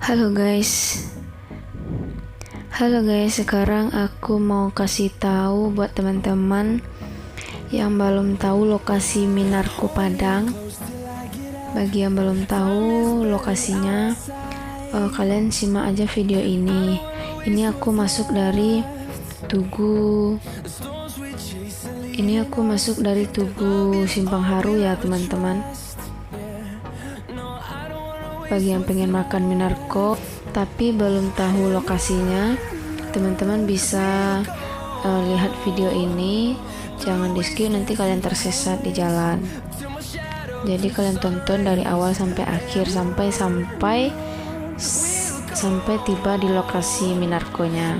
Halo guys. Sekarang aku mau kasih tahu buat teman-teman yang belum tahu lokasi Minarko Padang. Bagi yang belum tahu lokasinya, kalian simak aja video ini. Ini aku masuk dari Tugu Simpang Haru ya teman-teman. Bagi yang pengen makan Minarko tapi belum tahu lokasinya, teman-teman bisa lihat video ini, jangan di skip, nanti kalian tersesat di jalan. Jadi kalian tonton dari awal sampai akhir, sampai tiba di lokasi Minarkonya.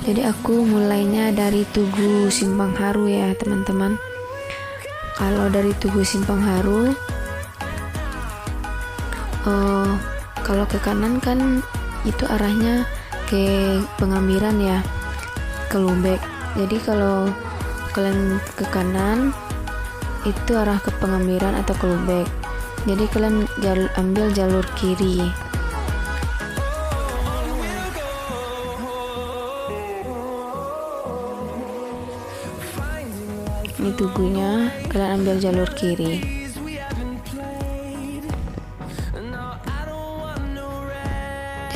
Jadi aku mulainya dari Tugu Simpang Haru ya teman-teman. Kalau dari Tugu Simpang Haru, kalau ke kanan kan itu arahnya ke Pengambiran ya, ke Lubek. Jadi kalau kalian ke kanan itu arah ke Pengambiran atau ke Lubek. Jadi kalian ambil jalur kiri. Ini tugunya, kalian ambil jalur kiri.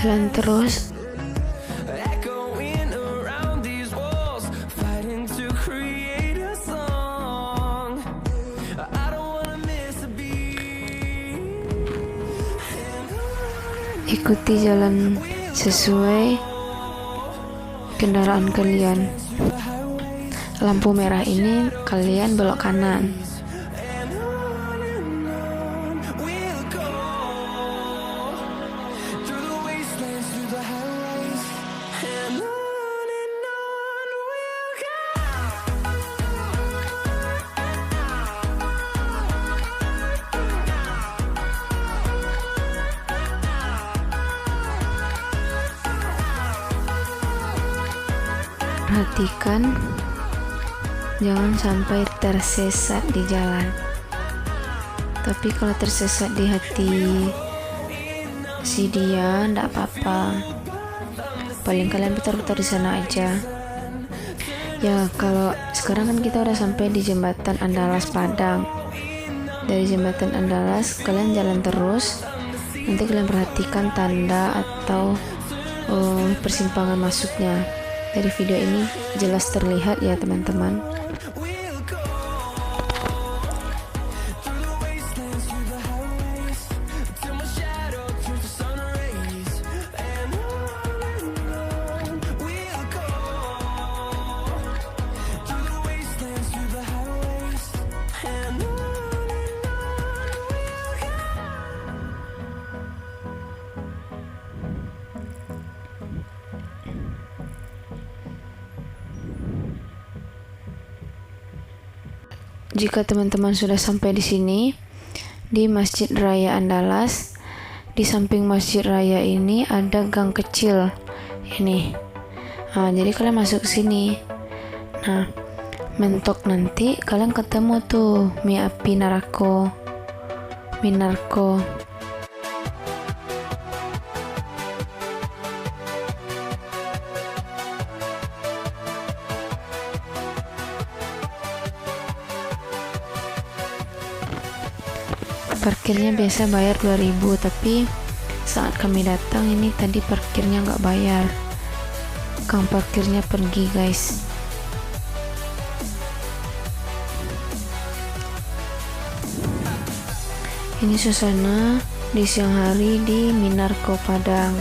Jalan terus. Ikuti jalan sesuai kendaraan kalian. Lampu merah ini kalian belok kanan. Perhatikan jangan sampai tersesat di jalan. Tapi kalau tersesat di hati si dia, ndak apa-apa, paling kalian putar-putar di sana aja ya. Kalau sekarang kan kita udah sampai di jembatan Andalas Padang. Dari jembatan Andalas kalian jalan terus, nanti kalian perhatikan tanda atau persimpangan masuknya. Dari video ini jelas terlihat ya teman-teman. Jika teman-teman sudah sampai di sini, di Masjid Raya Andalas, di samping Masjid Raya ini ada gang kecil ini. Nah, jadi kalian masuk ke sini. Nah, mentok nanti kalian ketemu tuh mie api Minarko. Parkirnya biasa bayar 2000, tapi saat kami datang ini tadi parkirnya nggak bayar. Kang parkirnya pergi guys. Ini suasana di siang hari di Minarko Padang.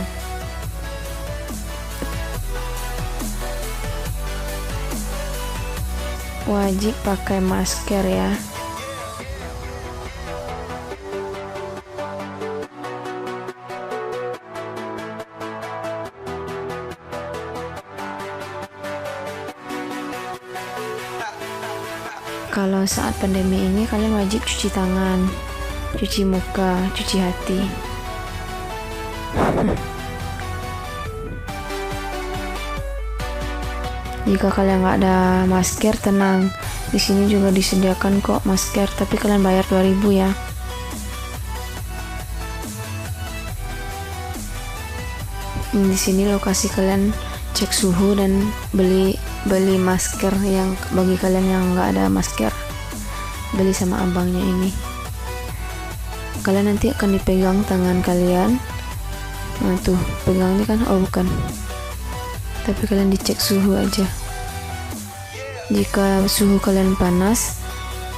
Wajib pakai masker ya. Kalau saat pandemi ini kalian wajib cuci tangan, cuci muka, cuci hati. Jika kalian nggak ada masker, tenang, di sini juga disediakan kok masker, tapi kalian bayar 2000 ya. Di sini lokasi kalian cek suhu dan beli masker yang bagi kalian yang nggak ada masker, beli sama abangnya ini. Kalian nanti akan dipegang tangan kalian. Nah tuh pegangnya kan, oh bukan, tapi kalian dicek suhu aja. Jika suhu kalian panas,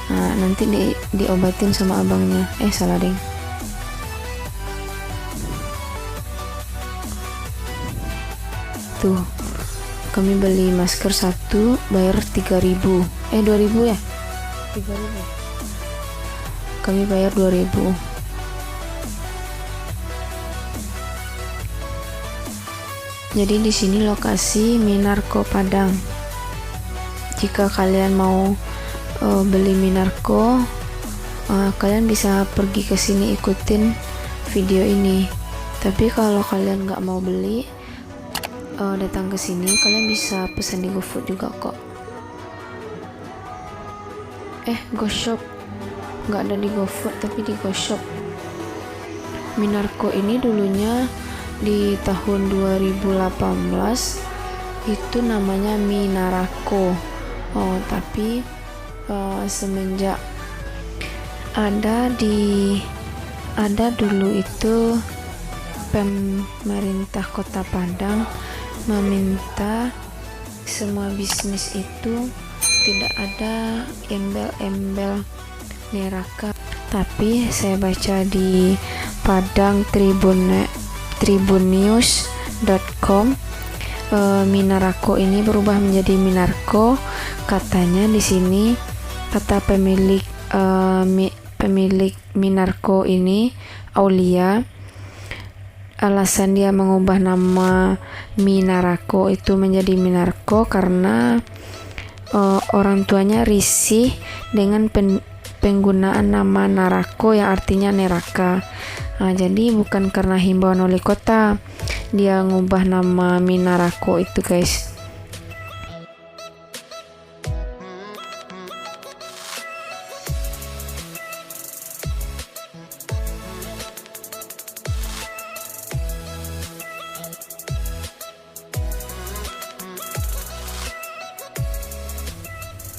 nah nanti diobatin sama abangnya. Salah ding. Tuh kami beli masker satu bayar 3.000, 2.000 ya, 3.000. Kami bayar 2.000. Jadi di sini lokasi Minarko Padang. Jika kalian mau beli Minarko, kalian bisa pergi ke sini ikutin video ini. Tapi kalau kalian nggak mau beli, datang ke sini, kalian bisa pesan di GoFood juga kok. GoShop nggak ada di GoFood tapi di GoShop. Minarko ini dulunya di tahun 2018 itu namanya Minarako. Tapi semenjak ada dulu itu pemerintah Kota Padang meminta semua bisnis itu tidak ada embel-embel neraka. Tapi saya baca di Padang tribunnews.com, Minarako ini berubah menjadi Minarko. Katanya di sini kata pemilik Minarko ini, Aulia, alasan dia mengubah nama Minarako itu menjadi Minarko karena orang tuanya risih dengan penggunaan nama Narako yang artinya neraka. Jadi bukan karena himbauan oleh kota dia ngubah nama Minarako itu, guys.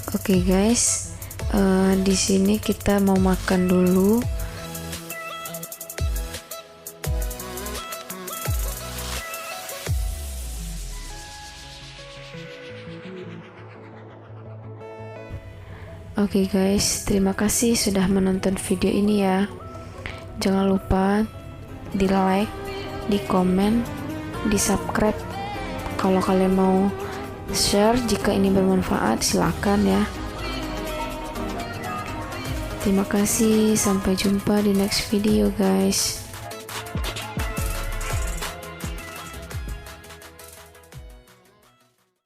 Oke guys, di sini kita mau makan dulu. Oke guys, terima kasih sudah menonton video ini ya. Jangan lupa di like, di komen, di subscribe. Kalau kalian mau share jika ini bermanfaat, silakan ya. Terima kasih, sampai jumpa di next video guys.